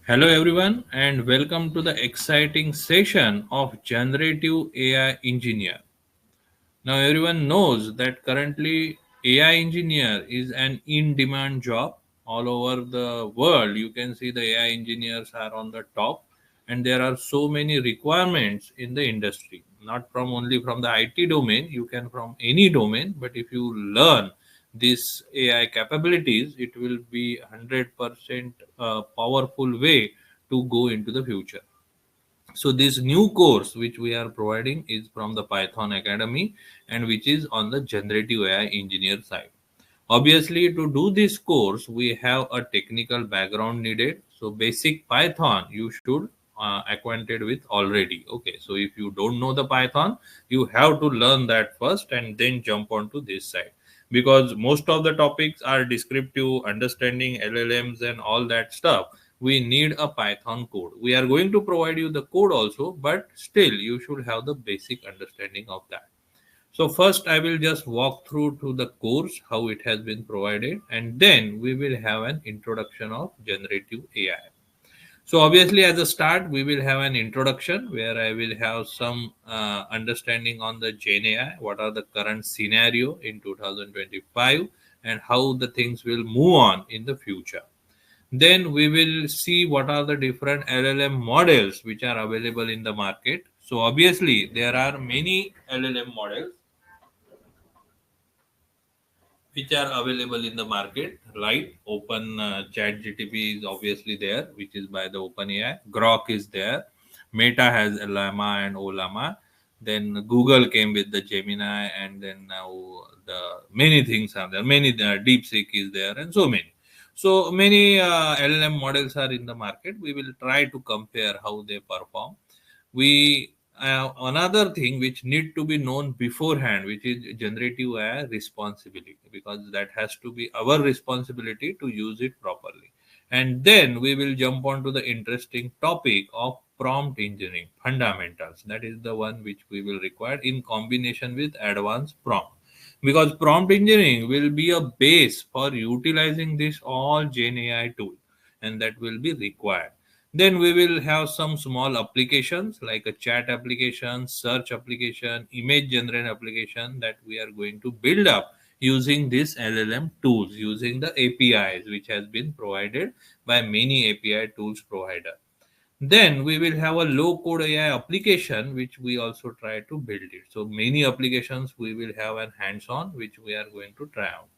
Hello, everyone, and welcome to the exciting session of Generative AI Engineer. Now, everyone knows that currently AI engineer is an in demand job all over the world. You can see the AI engineers are on the top, and there are so many requirements in the industry, not from only from the IT domain, you can from any domain. But if you learn this AI capabilities, it will be 100% powerful way to go into the future. So this new course which we are providing is from the Python Academy and which is on the generative AI engineer side. Obviously, to do this course, we have a technical background needed. So basic Python you should acquainted with already. Okay, so if you don't know the Python, you have to learn that first and then jump onto this side, because most of the topics are descriptive, understanding LLMs and all that stuff. We need a Python code. We are going to provide you the code also, but still you should have the basic understanding of that. So first I will just walk through to the course, how it has been provided, and then we will have an introduction of generative AI. So obviously as a start, we will have an introduction where I will have some understanding on the Gen AI, what are the current scenario in 2025 and how the things will move on in the future. Then we will see what are the different LLM models which are available in the market. So obviously there are many LLM models which are available in the market, right? Open Chat GTP is obviously there, which is by the OpenAI. Grok is there. Meta has Llama and Olama. Then Google came with the Gemini, and then now the many things are there. Many DeepSeek is there, and so many. So many LLM models are in the market. We will try to compare how they perform. We Another thing which need to be known beforehand, which is generative AI responsibility, because that has to be our responsibility to use it properly. And then we will jump on to the interesting topic of prompt engineering fundamentals. That is the one which we will require in combination with advanced prompt, because prompt engineering will be a base for utilizing this all gen AI tool, and that will be required. Then we will have some small applications like a chat application, search application, image generate application that we are going to build up using this LLM tools, using the APIs which has been provided by many API tools provider. Then we will have a low code AI application which we also try to build it. So many applications we will have an hands on which we are going to try out.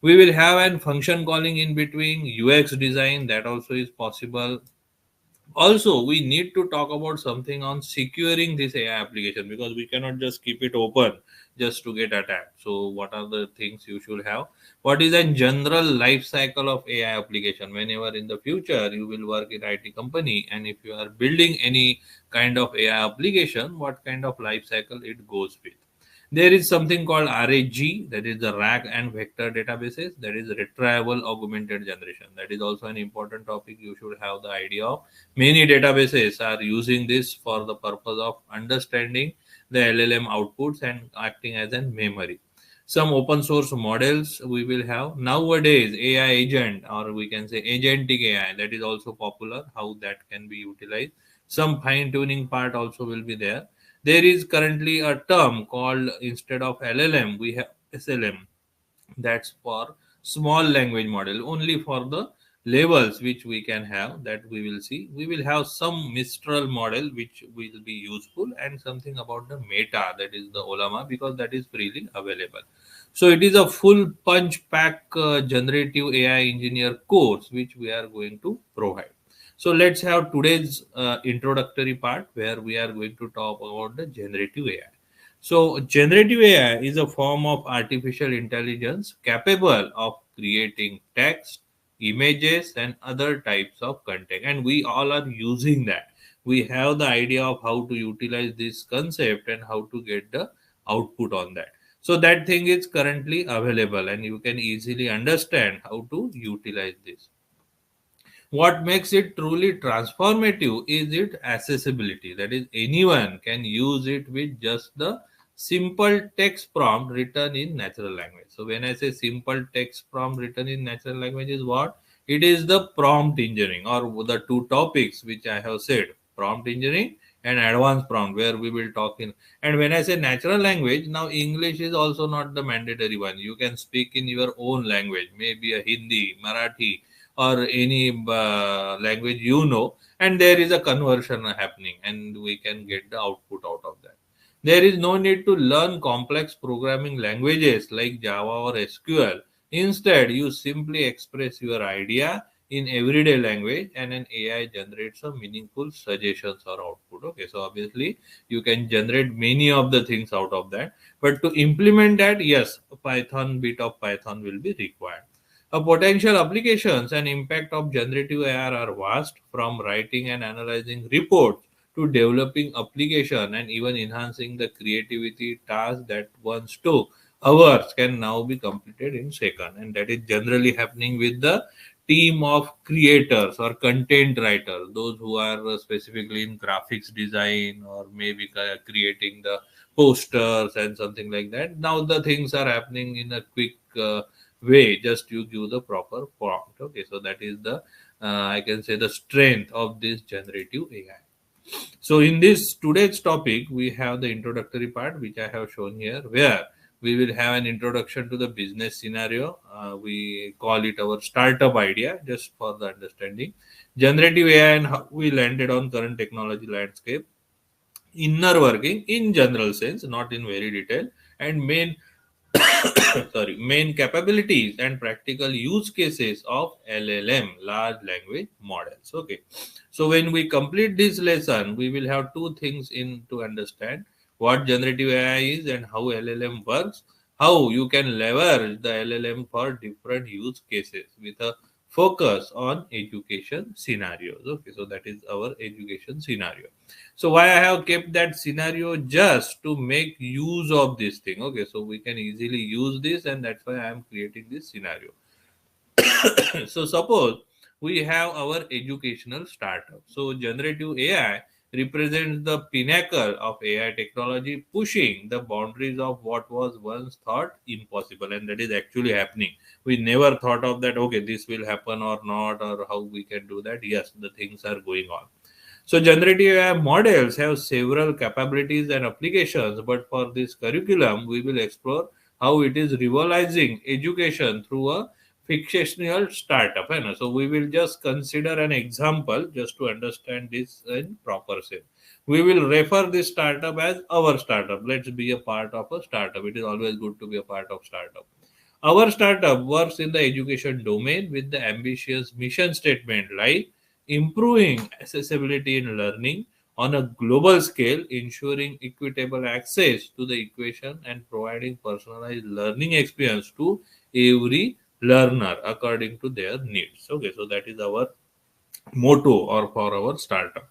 We will have an function calling in between, UX design that also is possible. Also, we need to talk about something on securing this AI application, because we cannot just keep it open just to get attacked. So what are the things you should have? What is a general life cycle of AI application? Whenever in the future you will work in IT company, and if you are building any kind of AI application, what kind of life cycle it goes with? There is something called RAG, that is the RAG and vector databases, that is retrieval augmented generation. That is also an important topic you should have the idea of. Many databases are using this for the purpose of understanding the LLM outputs and acting as a memory. Some open source models we will have. Nowadays, AI agent, or we can say agentic AI, that is also popular, how that can be utilized. Some fine tuning part also will be there. There is currently a term called, instead of LLM, we have SLM, that's for small language model, only for the levels which we can have, that we will see. We will have some Mistral model which will be useful, and something about the Meta, that is the Olama, because that is freely available. So it is a full punch pack generative AI engineer course which we are going to provide. So let's have today's introductory part where we are going to talk about the generative AI. So, generative AI is a form of artificial intelligence capable of creating text, images, and other types of content. And we all are using that. We have the idea of how to utilize this concept and how to get the output on that. So, that thing is currently available, and you can easily understand how to utilize this. What makes it truly transformative is its accessibility. That is, anyone can use it with just the simple text prompt written in natural language. So when I say simple text prompt written in natural language is what? It is the prompt engineering, or the two topics which I have said, prompt engineering and advanced prompt, where we will talk in. And when I say natural language, now English is also not the mandatory one. You can speak in your own language, maybe a Hindi, Marathi, or any language you know, and there is a conversion happening, and we can get the output out of that. There is no need to learn complex programming languages like Java or SQL. Instead, you simply express your idea in everyday language, and an AI generates a meaningful suggestions or output. Okay, so obviously you can generate many of the things out of that, but to implement that, yes, a Python, bit of Python will be required. A potential applications and impact of generative AI are vast, from writing and analyzing reports to developing application and even enhancing the creativity. Tasks that once took hours can now be completed in second, and that is generally happening with the team of creators or content writers, those who are specifically in graphics design, or maybe creating the posters and something like that. Now the things are happening in a quick way, just you give the proper prompt. Okay, so that is the I can say the strength of this generative AI. So in this today's topic, we have the introductory part which I have shown here, where we will have an introduction to the business scenario. We call it our startup idea, just for the understanding. Generative AI and how we landed on current technology landscape. Inner working in general sense, not in very detail, and main main capabilities and practical use cases of LLM, large language models. Okay, so when we complete this lesson, we will have two things in to understand: what generative AI is and how LLM works, how you can leverage the LLM for different use cases with a focus on education scenarios. Okay, so that is our education scenario. So why I have kept that scenario, just to make use of this thing. Okay, so we can easily use this, and that's why I am creating this scenario. So suppose we have our educational startup. So generative AI represents the pinnacle of AI technology, pushing the boundaries of what was once thought impossible, and that is actually happening. We never thought of that. Okay, this will happen or not, or how we can do that. Yes, the things are going on. So generative AI models have several capabilities and applications, but for this curriculum, we will explore how it is revolutionizing education through a fictional startup. है ना? So we will just consider an example just to understand this in proper sense. We will refer this startup as our startup. Let's be a part of a startup. It is always good to be a part of startup. Our startup works in the education domain with the ambitious mission statement like improving accessibility in learning on a global scale, ensuring equitable access to the equation, and providing personalized learning experience to every learner according to their needs. Okay, so that is our motto or for our startup.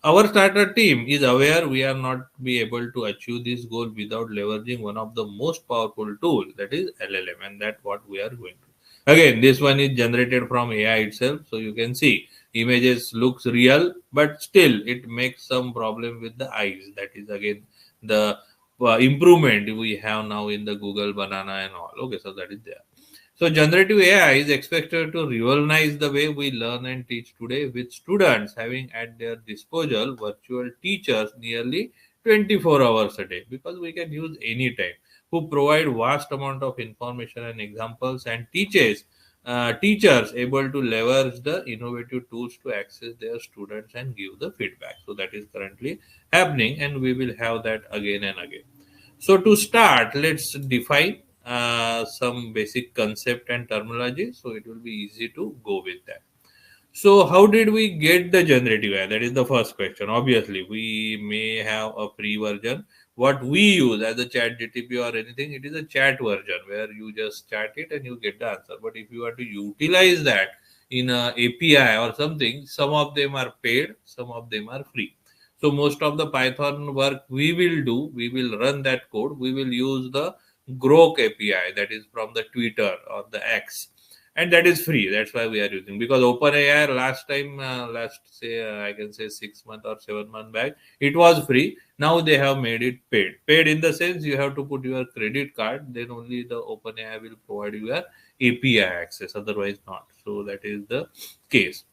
Our starter team is aware we are not be able to achieve this goal without leveraging one of the most powerful tool, that is LLM, and that's what we are going to. Again, this one is generated from AI itself, so you can see images looks real, but still it makes some problem with the eyes. That is again the improvement we have now in the Google Banana and all. Okay, so that is there. So generative AI is expected to revolutionize the way we learn and teach today, with students having at their disposal virtual teachers nearly 24 hours a day, because we can use any time, who provide vast amount of information and examples, and teachers able to leverage the innovative tools to access their students and give the feedback. So that is currently happening, and we will have that again and again. So to start, let's define some basic concept and terminology, so it will be easy to go with that. So how did we get the generative AI? That is the first question. Obviously, we may have a free version. What we use as a chat GTP or anything, it is a chat version where you just chat it and you get the answer. But if you want to utilize that in a API or something, some of them are paid, some of them are free. So most of the Python work we will do, we will run that code. We will use the Grok API, that is from the Twitter or the X, and that is free. That's why we are using, because OpenAI last time, last say I can say 6 months or 7 months back, it was free. Now they have made it paid. Paid in the sense you have to put your credit card, then only the OpenAI will provide you your API access. Otherwise, not. So that is the case.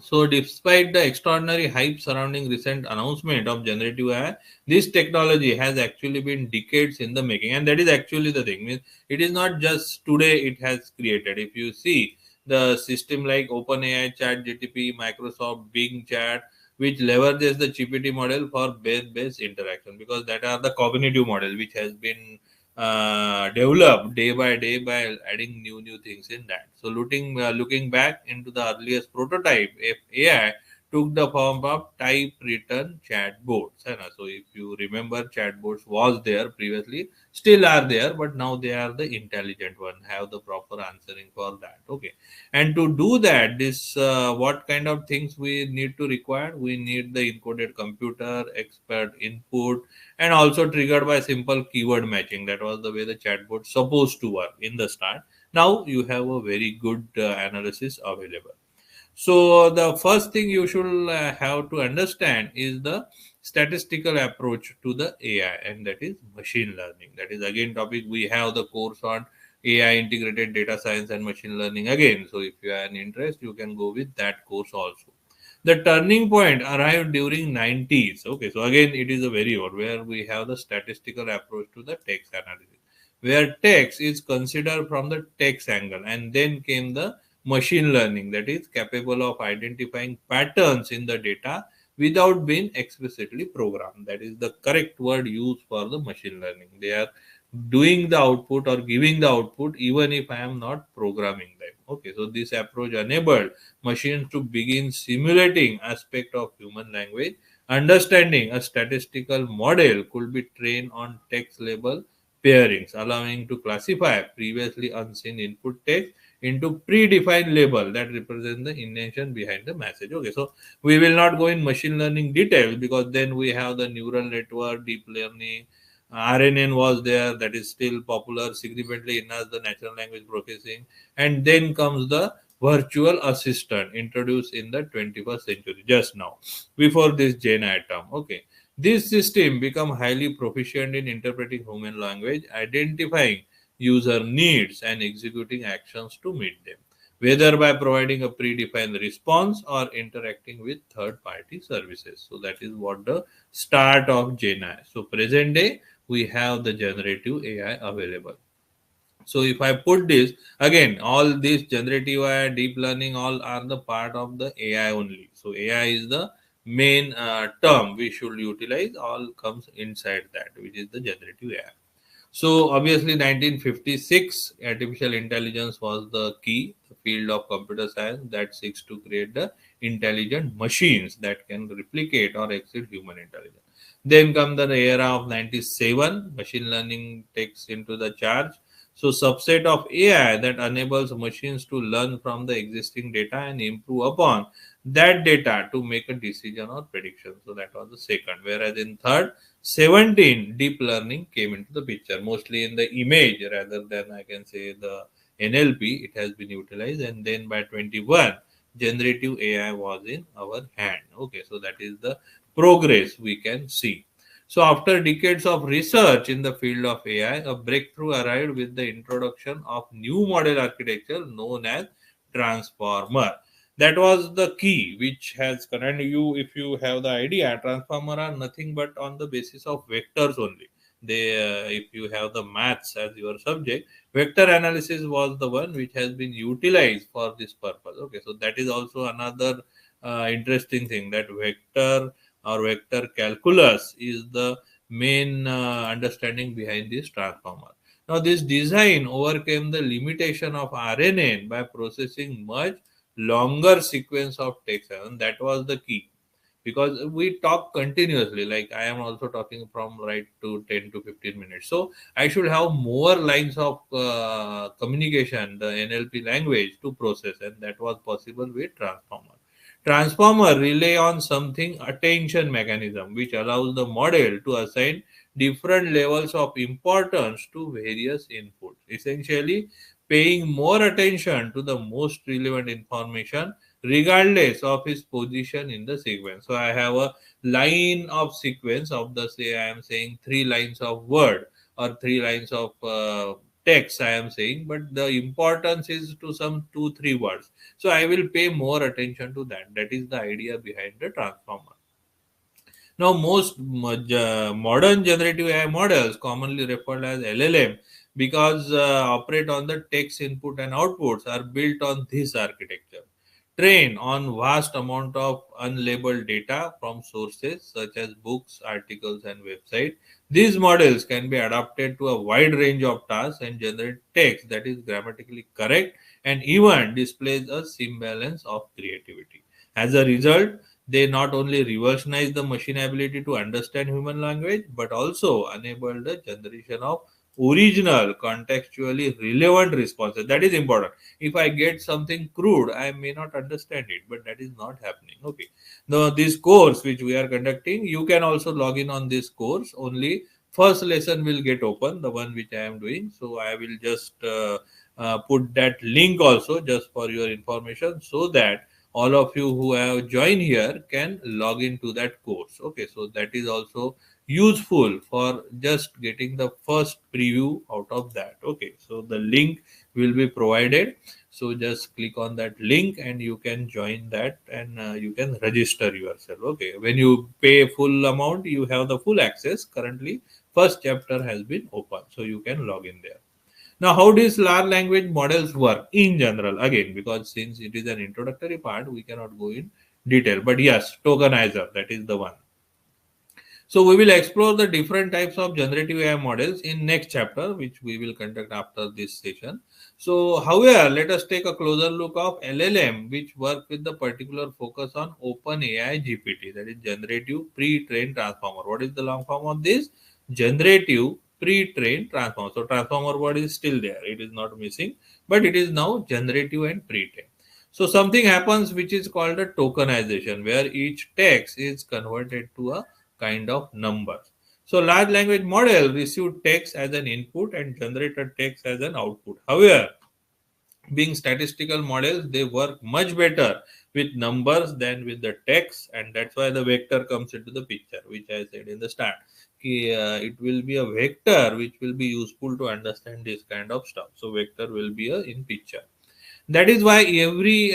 So, despite the extraordinary hype surrounding recent announcement of generative AI, this technology has actually been decades in the making, and that is actually the thing. Means it is not just today it has created. If you see the system like OpenAI, ChatGPT, Microsoft Bing Chat, which leverages the GPT model for based interaction, because that are the cognitive model which has been developed day by day by adding new things in that. So looking back into the earliest prototype, if AI took the form of type written chatbots. And so if you remember, chatbots was there previously, still are there, but now they are the intelligent one, have the proper answering for that. Okay, and to do that, this what kind of things we need to require? We need the encoded computer, expert input, and also triggered by simple keyword matching. That was the way the chatbot supposed to work in the start. Now you have a very good analysis available. So the first thing you should have to understand is the statistical approach to the AI, and that is machine learning. That is again topic we have the course on AI, integrated data science and machine learning again. So if you have an interest, you can go with that course also. The turning point arrived during 90s. Okay, so again it is a very old, where we have the statistical approach to the text analysis, where text is considered from the text angle, and then came the machine learning, that is capable of identifying patterns in the data without being explicitly programmed. That is the correct word used for the machine learning. They are doing the output or giving the output even if I am not programming them. Okay, so this approach enabled machines to begin simulating aspect of human language understanding. A statistical model could be trained on text label pairings, allowing to classify previously unseen input text into predefined label that represent the intention behind the message. Okay, so we will not go in machine learning details, because then we have the neural network, deep learning, RNN was there, that is still popular, significantly enhance the natural language processing, and then comes the virtual assistant introduced in the 21st century just now, before this Gen atom. Okay, this system become highly proficient in interpreting human language, identifying user needs and executing actions to meet them, whether by providing a predefined response or interacting with third party services. So that is what the start of Gen AI. So present day we have the generative AI available. So if I put this again, all these generative AI, deep learning, all are the part of the AI only. So AI is the main term we should utilize. All comes inside that, which is the generative AI. So obviously 1956 artificial intelligence was the key field of computer science that seeks to create the intelligent machines that can replicate or exceed human intelligence. Then come the era of 97, machine learning takes into the charge. So subset of AI that enables machines to learn from the existing data and improve upon that data to make a decision or prediction. So that was the second. Whereas in third, 17, deep learning came into the picture, mostly in the image rather than I can say the NLP. It has been utilized, and then by 21, generative AI was in our hand. Okay, so that is the progress we can see. So after decades of research in the field of AI, a breakthrough arrived with the introduction of new model architecture known as transformer. That was the key which has connected you. If you have the idea, transformer are nothing but on the basis of vectors only. They if you have the maths as your subject, vector analysis was the one which has been utilized for this purpose. Okay, so that is also another interesting thing, that vector or vector calculus is the main understanding behind this transformer. Now this design overcame the limitation of RNN by processing much longer sequence of text, and that was the key, because we talk continuously, like I am also talking from right to 10 to 15 minutes, so I should have more lines of communication, the NLP language to process, and that was possible with transformer rely on something attention mechanism, which allows the model to assign different levels of importance to various inputs. Essentially, paying more attention to the most relevant information regardless of his position in the sequence. So I have a line of sequence of the, say I am saying three lines of word or three lines of text I am saying, but the importance is to some two, three words. So I will pay more attention to that. That is the idea behind the transformer. Now, most modern generative AI models, commonly referred as LLM, because operate on the text input and outputs, are built on this architecture. Train on vast amount of unlabeled data from sources such as books, articles, and websites. These models can be adapted to a wide range of tasks and generate text that is grammatically correct and even displays a semblance of creativity. As a result, they not only revolutionize the machine ability to understand human language, but also enable the generation of original, contextually relevant responses. That is important. If I get something crude, I may not understand it, but that is not happening. Okay. Now, this course which we are conducting, you can also log in on this course. Only first lesson will get open, the one which I am doing. So I will just put that link also just for your information, so that all of you who have joined here can log into that course. Okay, so that is also useful for just getting the first preview out of that. Okay, so the link will be provided, so just click on that link and you can join that, and you can register yourself. Okay, when you pay full amount, you have the full access. Currently first chapter has been open, so you can log in there. Now, how does large language models work in general? Again, because since it is an introductory part, we cannot go in detail. But yes, tokenizer, that is the one. So we will explore the different types of generative AI models in next chapter, which we will conduct after this session. So, however, let us take a closer look of LLM, which work with the particular focus on OpenAI GPT, that is Generative Pre-trained Transformer. What is the long form of this? Generative Pre-trained Transformer. So, transformer word is still there; it is not missing, but it is now generative and pre-trained. So, something happens which is called a tokenization, where each text is converted to a kind of numbers. So large language model receive text as an input and generated text as an output. However, being statistical models, they work much better with numbers than with the text, and that's why the vector comes into the picture, which I said in the start. It will be a vector which will be useful to understand this kind of stuff. So vector will be a in picture. That is why every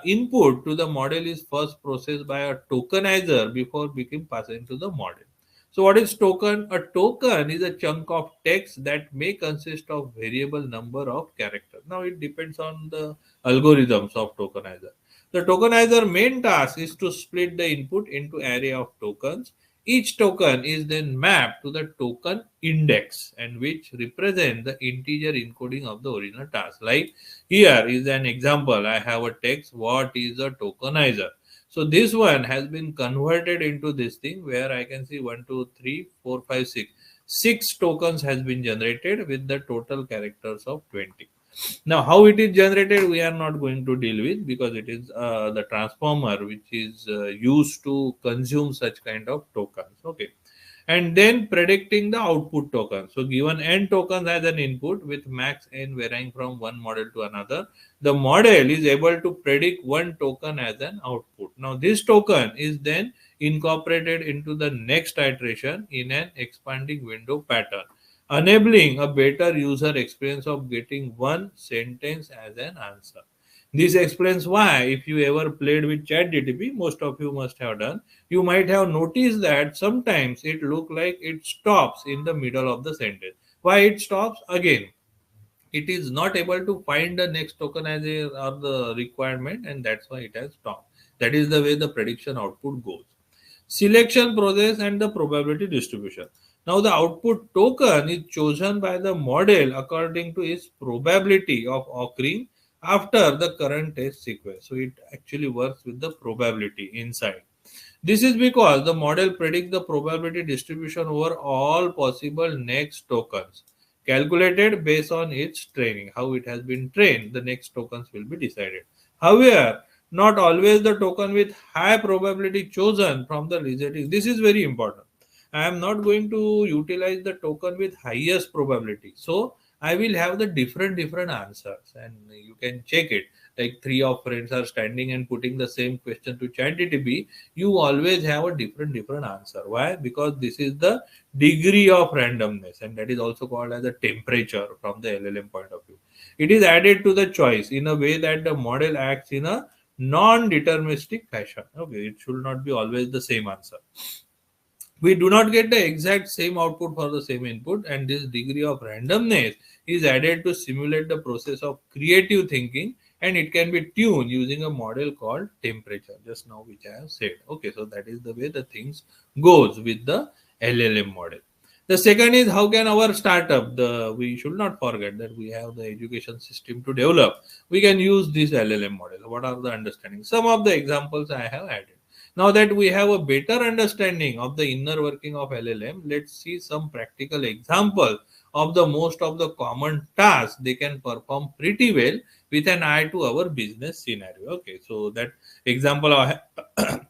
input to the model is first processed by a tokenizer before being passed into the model. So, what is token? A token is a chunk of text that may consist of variable number of characters. Now, it depends on the algorithms of tokenizer. The tokenizer main task is to split the input into array of tokens. Each token is then mapped to the token index, and which represent the integer encoding of the original task. Like here is an example. I have a text. What is a tokenizer? So this one has been converted into this thing where I can see 1, 2, 3, 4, 5, 6. 6 tokens has been generated with the total characters of 20. Now, how it is generated, we are not going to deal with, because it is the transformer which is used to consume such kind of tokens. Okay, and then predicting the output token. So given n tokens as an input with max n varying from one model to another, the model is able to predict one token as an output. Now this token is then incorporated into the next iteration in an expanding window pattern, enabling a better user experience of getting one sentence as an answer. This explains why, if you ever played with ChatGPT, most of you must have done, you might have noticed that sometimes it look like it stops in the middle of the sentence. Why it stops? Again, it is not able to find the next tokenizer or the requirement, and that's why it has stopped. That is the way the prediction output goes. Selection process and the probability distribution. Now the output token is chosen by the model according to its probability of occurring after the current test sequence. So it actually works with the probability inside. This is because the model predicts the probability distribution over all possible next tokens, calculated based on its training. How it has been trained, the next tokens will be decided. However, not always the token with high probability chosen from the resulting. This is very important. I am not going to utilize the token with highest probability. So I will have the different answers, and you can check it. Like three of friends are standing and putting the same question to ChatGPT, you always have a different answer. Why? Because this is the degree of randomness, and that is also called as a temperature from the LLM point of view. It is added to the choice in a way that the model acts in a non-deterministic fashion. Okay, it should not be always the same answer. We do not get the exact same output for the same input, and this degree of randomness is added to simulate the process of creative thinking, and it can be tuned using a model called temperature, just now which I have said. Okay, so that is the way the things goes with the LLM model. The second is, how can our startup, the we should not forget that we have the education system to develop, we can use this LLM model. What are the understanding? Some of the examples I have added. Now that we have a better understanding of the inner working of LLM, let's see some practical example of the most of the common tasks they can perform pretty well with an eye to our business scenario. Okay, so that example I have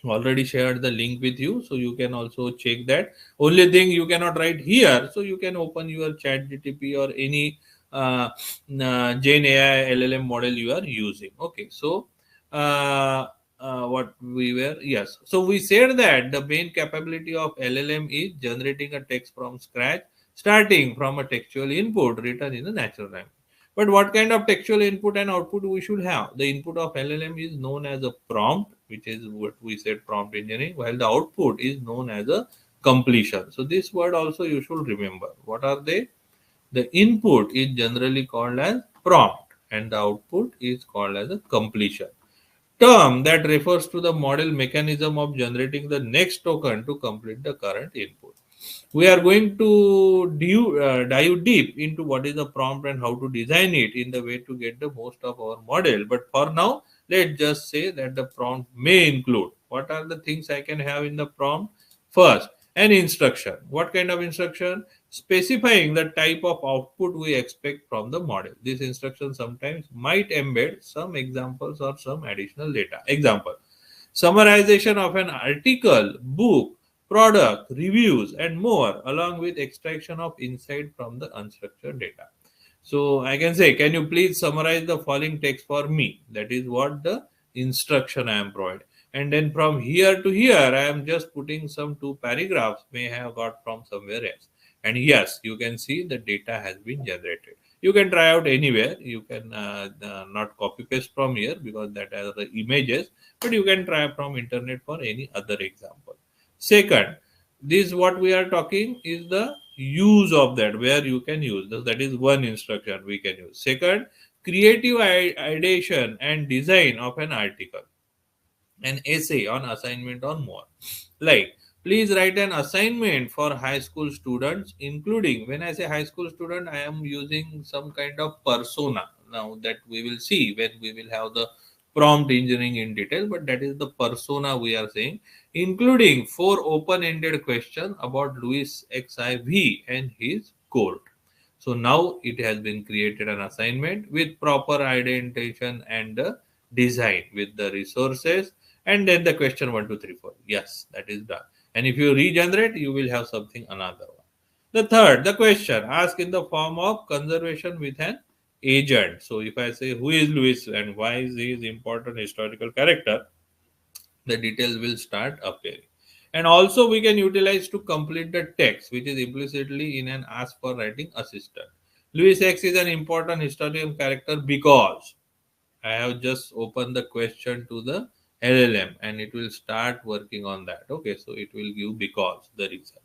already shared the link with you, so you can also check that. Only thing you cannot write here, so you can open your chat gtp or any gen ai llm model you are using. Okay, so uh, what we were, yes, so we said that the main capability of llm is generating a text from scratch, starting from a textual input written in a natural language. But what kind of textual input and output we should have? The input of LLM is known as a prompt, which is what we said prompt engineering, while the output is known as a completion. So this word also you should remember. What are they? The input is generally called as prompt, and the output is called as a completion. Term that refers to the model mechanism of generating the next token to complete the current input. We are going to dive deep into what is the prompt and how to design it in the way to get the most of our model. But for now, let's just say that the prompt may include, what are the things I can have in the prompt? First, an instruction. What kind of instruction? Specifying the type of output we expect from the model. This instruction sometimes might embed some examples or some additional data. Example: summarization of an article, book, product, reviews, and more, along with extraction of insight from the unstructured data. So I can say, can you please summarize the following text for me? That is what the instruction I am providing. And then from here to here, I am just putting some two paragraphs may have got from somewhere else. And yes, you can see the data has been generated. You can try out anywhere. You can not copy paste from here because that are the images, but you can try from internet for any other example. Second, this what we are talking is the use of that, where you can use this. That is one instruction we can use. Second, creative ideation and design of an article, an essay on assignment or more. Like, please write an assignment for high school students, including, when I say high school student, I am using some kind of persona. Now that we will see when we will have the prompt engineering in detail, but that is the persona we are saying, including four open-ended questions about Louis XIV and his court. So now it has been created an assignment with proper identification and design with the resources, and then the question 1, 2, 3, 4. Yes, that is done. And if you regenerate, you will have something another one. The third, the question asked in the form of conservation with an agent. So if I say who is Louis and why is he is important historical character, the details will start appearing. And also we can utilize to complete the text, which is implicitly in an ask for writing assistant. Louis X is an important historical character because I have just opened the question to the LLM and it will start working on that. Okay, so it will give because the reason.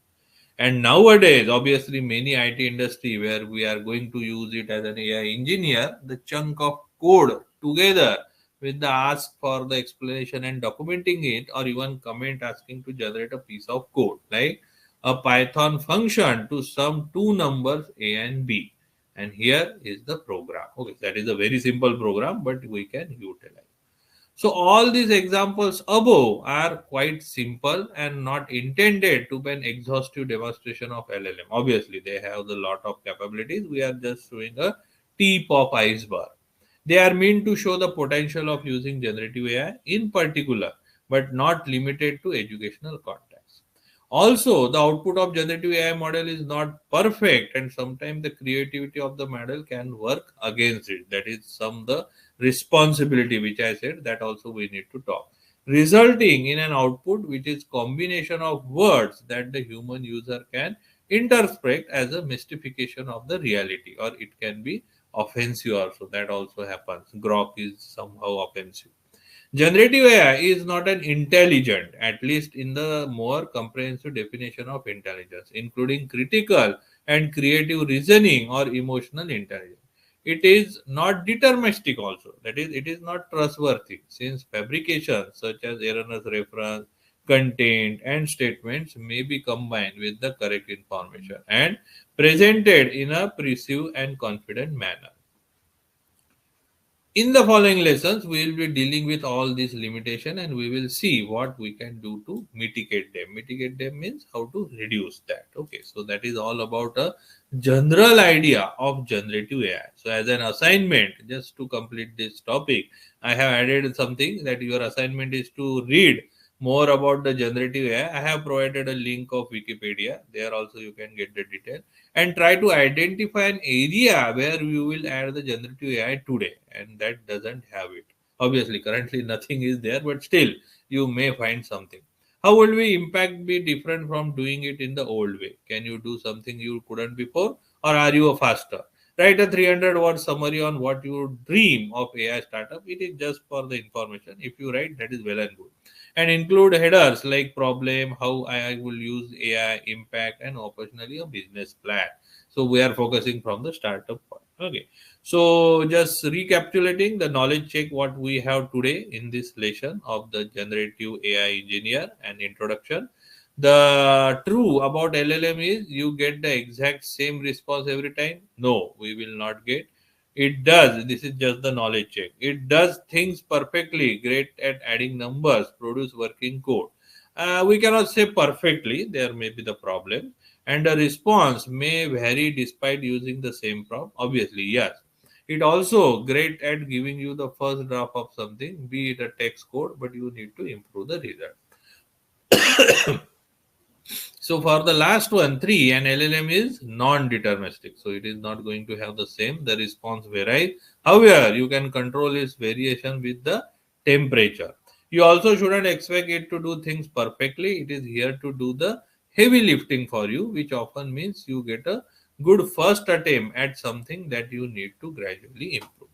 And nowadays, obviously, many IT industry where we are going to use it as an AI engineer, the chunk of code together with the ask for the explanation and documenting it, or even comment asking to generate a piece of code, like a Python function to sum two numbers A and B. And here is the program. Okay, that is a very simple program, but we can utilize. So all these examples above are quite simple and not intended to be an exhaustive demonstration of LLM. Obviously, they have a lot of capabilities. We are just showing a tip of iceberg. They are meant to show the potential of using generative AI in particular, but not limited to educational context. Also, the output of generative AI model is not perfect, and sometimes the creativity of the model can work against it. That is some the responsibility which I said that also we need to talk, resulting in an output which is combination of words that the human user can interpret as a mystification of the reality, or it can be offensive also. That also happens. Grok is somehow offensive. Generative AI is not an intelligent, at least in the more comprehensive definition of intelligence, including critical and creative reasoning or emotional intelligence. It is not deterministic also, that is, it is not trustworthy, since fabrications such as erroneous reference, content, and statements may be combined with the correct information and presented in a perceived and confident manner. In the following lessons, we will be dealing with all these limitation, and we will see what we can do to mitigate them. Mitigate them means how to reduce that. Okay, so that is all about a general idea of generative AI. So as an assignment, just to complete this topic, I have added something that your assignment is to read more about the generative AI. I have provided a link of Wikipedia. There also you can get the detail, and try to identify an area where you will add the generative AI today and that doesn't have it. Obviously, currently nothing is there, but still you may find something. How will we impact be different from doing it in the old way? Can you do something you couldn't before, or are you a faster? Write a 300-word summary on what you dream of AI startup. It is just for the information. If you write, that is well and good, and include headers like problem, how I will use AI, impact, and operationally a business plan. So we are focusing from the startup part. Okay. So just recapitulating the knowledge check what we have today in this lesson of the generative AI engineer and introduction. The true about LLM is you get the exact same response every time. No, we will not get. It does. This is just the knowledge check. It does things perfectly. Great at adding numbers, produce working code. We cannot say perfectly. There may be the problem, and the response may vary despite using the same prompt. Obviously, yes. It also great at giving you the first draft of something, be it a text code, but you need to improve the result. So for the last one, 3, an LLM is non-deterministic. So it is not going to have the same. The response varies. However, you can control its variation with the temperature. You also shouldn't expect it to do things perfectly. It is here to do the heavy lifting for you, which often means you get a good first attempt at something that you need to gradually improve.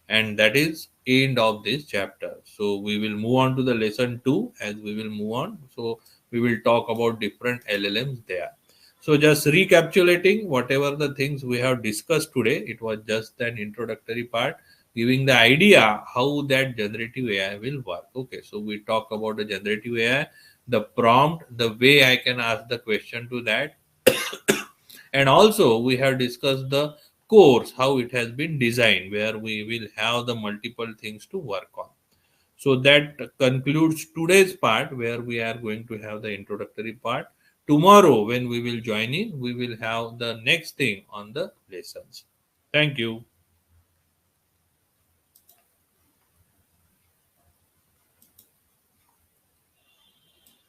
And that is end of this chapter. So we will move on to the lesson 2. As we will move on, so we will talk about different LLMs there. So just recapitulating whatever the things we have discussed today, it was just an introductory part giving the idea how that generative AI will work. Okay, so we talk about the generative AI, the prompt, the way I can ask the question to that, and also we have discussed the course, how it has been designed, where we will have the multiple things to work on. So that concludes today's part, where we are going to have the introductory part. Tomorrow when we will join in, we will have the next thing on the lessons. Thank you.